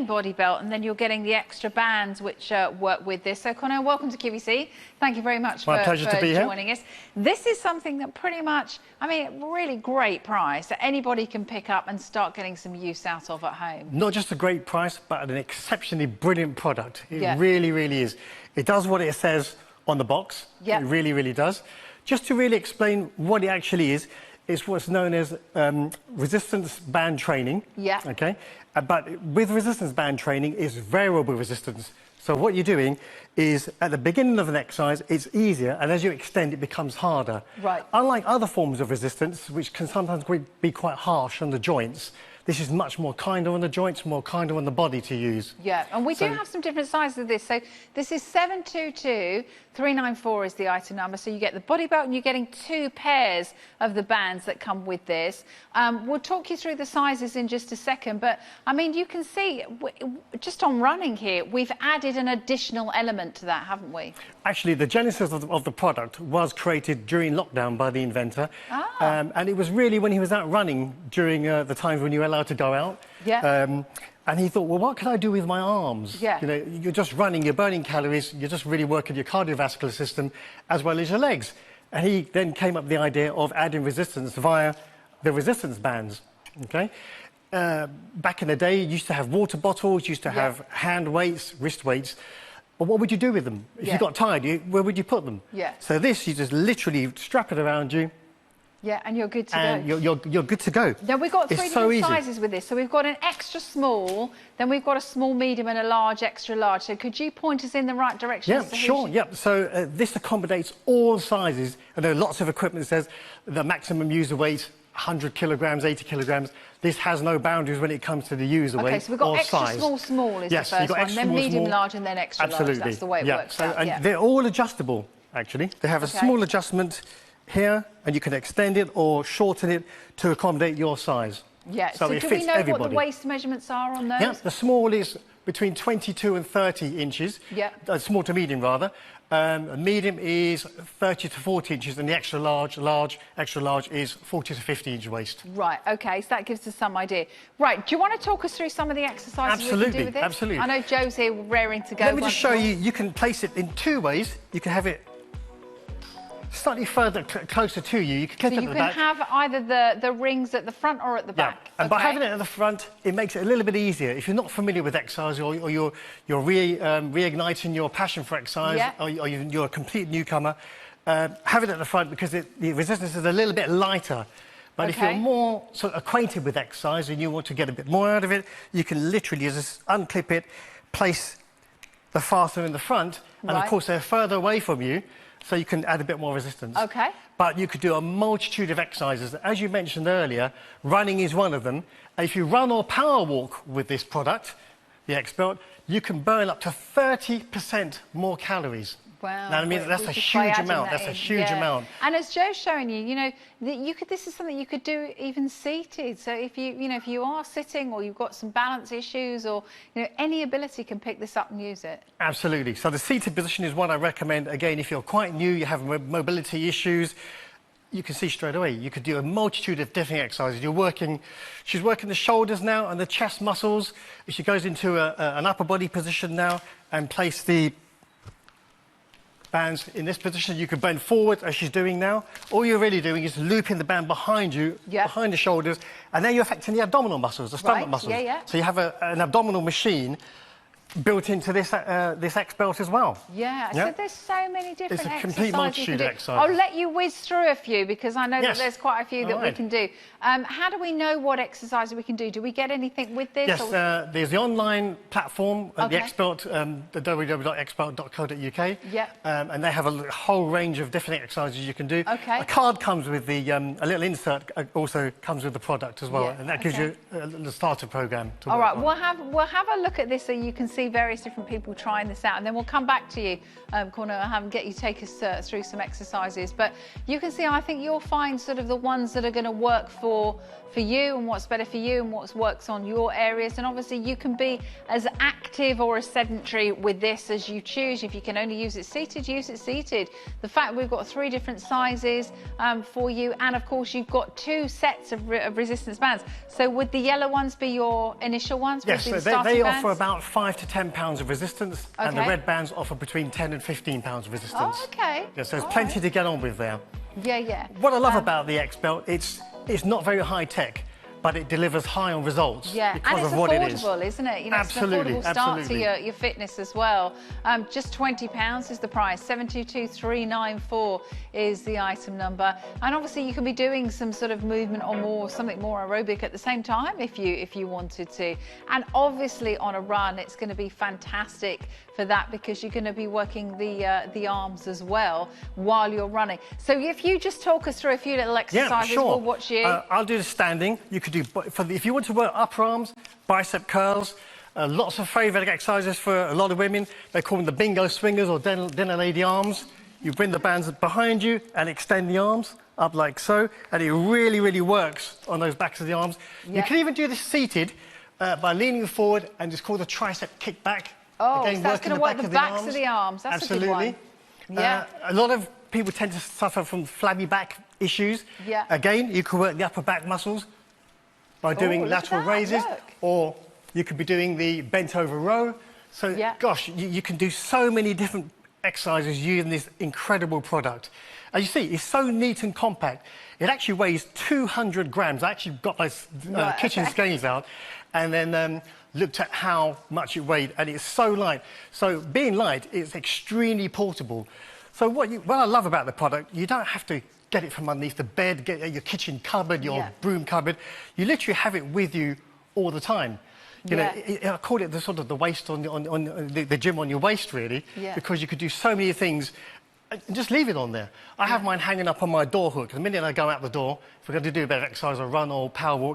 body belt, and then you're getting the extra bands which work with this. So Cornel, welcome to QVC. Thank you very much for joining us. This is something that pretty much, I mean, really great price that anybody can pick up and start getting some use out of at home. Not just a great price, but an exceptionally brilliant product. It really, really is. It does what it says on the box. It really, really does. Just to really explain what it actually is, it's what's known as resistance band training. Okay. But with resistance band training is variable resistance. So what you're doing is at the beginning of an exercise, it's easier, and as you extend, it becomes harder. Right. Unlike other forms of resistance, which can sometimes be quite harsh on the joints, this is much more kinder on the joints, more kinder on the body to use. Yeah, and we do have some different sizes of this. So this is 722394 is the item number. So you get the body belt and you're getting 2 pairs of the bands that come with this. We'll talk you through the sizes in just a second. But, I mean, you can see, just on running here, we've added an additional element to that, haven't we? Actually, the genesis of the product was created during lockdown by the inventor. And it was really when he was out running during the times when you were allowed to go out. And he thought, well, what can I do with my arms? You know, you're just running, you're burning calories, you're just really working your cardiovascular system as well as your legs. And he then came up with the idea of adding resistance via the resistance bands. Okay. Back in the day, you used to have water bottles, you used to have hand weights, wrist weights. But what would you do with them? If you got tired, where would you put them? So this, you just literally strap it around you. And you're good to go. And you're good to go. Now, we've got 3 different sizes with this. So we've got an extra small, then we've got a small, medium and a large, extra large. So could you point us in the right direction? Yeah, sure. So this accommodates all sizes. And there are lots of equipment that says the maximum user weight, 100 kilograms, 80 kilograms. This has no boundaries when it comes to the user weight or size. So we've got extra small is the first one, then medium, large and then extra large. That's the way it works out. And they're all adjustable, actually. They have a small adjustment here, and you can extend it or shorten it to accommodate your size. So it do fits we know everybody. what the waist measurements are on those? The small is between 22 and 30 inches. Small to medium, rather. Medium is 30 to 40 inches, and the extra large is 40 to 50 inch waist. Right, OK, so that gives us some idea. Right, do you want to talk us through some of the exercises we can do with this? Absolutely. I know Joe's here raring to go. Let me just show you, you can place it in 2 ways. You can have it slightly further, closer to you. You can clip it at the back. So you can have either the rings at the front or at the back. And by having it at the front, it makes it a little bit easier. If you're not familiar with exercise, or you're reigniting your passion for exercise, or you're a complete newcomer, have it at the front because the resistance is a little bit lighter. But if you're more sort of acquainted with exercise and you want to get a bit more out of it, you can literally just unclip it, place the fastener in the front, and of course they're further away from you, so you can add a bit more resistance. But you could do a multitude of exercises. As you mentioned earlier, running is one of them. And if you run or power walk with this product, the X-Belt, you can burn up to 30% more calories. Wow. Now, I mean, that's a huge amount. That's a huge amount. And as Joe's showing you, you know, this is something you could do even seated. So if if you are sitting or you've got some balance issues or, any ability can pick this up and use it. Absolutely. So the seated position is what I recommend. Again, if you're quite new, you have mobility issues, you can see straight away. You could do a multitude of different exercises. She's working the shoulders now and the chest muscles. If she goes into an upper body position now and place the bands in this position, you could bend forward as she's doing now. All you're really doing is looping the band behind you, behind the shoulders, and then you're affecting the abdominal muscles, the stomach muscles. So you have an abdominal machine built into this X-Belt as well. So there's so many different exercises. It's a complete multitude of exercises. I'll let you whiz through a few because I know that there's quite a few that we can do. How do we know what exercises we can do? Do we get anything with this? Yes, there's the online platform, the X-Belt, the www.xbelt.co.uk. And they have a whole range of different exercises you can do. A card comes with the, a little insert also comes with the product as well, and that gives you the starter program to work on. We'll have a look at this so you can see see various different people trying this out, and then we'll come back to you, Cornel, and get you take us through some exercises. But you can see, I think you'll find sort of the ones that are going to work for you and what's better for you and what works on your areas. And obviously you can be as active or as sedentary with this as you choose. If you can only use it seated, use it seated. The fact we've got 3 different sizes for you, and of course you've got 2 sets of resistance bands. So would the yellow ones be your initial ones? Yes, so they offer about 5 to 10 pounds of resistance, and the red bands offer between 10 and 15 pounds of resistance. Oh, okay. Yeah, so there's plenty to get on with there. Yeah, yeah. What I love about the X Belt, it's not very high tech, but it delivers high on results because of what it is. And it's affordable, isn't it? You know, Absolutely, it's an affordable start to your fitness as well. Just £20 is the price. 722394 is the item number. And obviously you can be doing some sort of movement or something more aerobic at the same time if you wanted to. And obviously on a run, it's going to be fantastic for that, because you're going to be working the arms as well while you're running. So if you just talk us through a few little exercises, we'll watch you. I'll do the standing. You could do, if you want to work upper arms, bicep curls, lots of favourite exercises for a lot of women. They call them the bingo swingers or dinner lady arms. You bring the bands behind you and extend the arms up like so, and it really, really works on those backs of the arms. You can even do this seated by leaning forward and just call the tricep kick back. Oh, Again, so that's going to work the backs of the arms. That's Absolutely. a good one. Yeah. A lot of people tend to suffer from flabby back issues. Yeah. Again, you can work the upper back muscles by doing lateral raises, or you could be doing the bent over row. So, gosh, you can do so many different exercises using this incredible product. As you see, it's so neat and compact. It actually weighs 200 grams. I actually got my kitchen scales out and then looked at how much it weighed, and it's so light. So being light, it's extremely portable. So what I love about the product, you don't have to get it from underneath the bed, get your kitchen cupboard, your broom cupboard. You literally have it with you all the time. You know, I call it the sort of the waist on the gym on your waist, really, because you could do so many things. And just leave it on there. I have mine hanging up on my door hook. The minute I go out the door, if we're going to do a bit of exercise or run or power walk,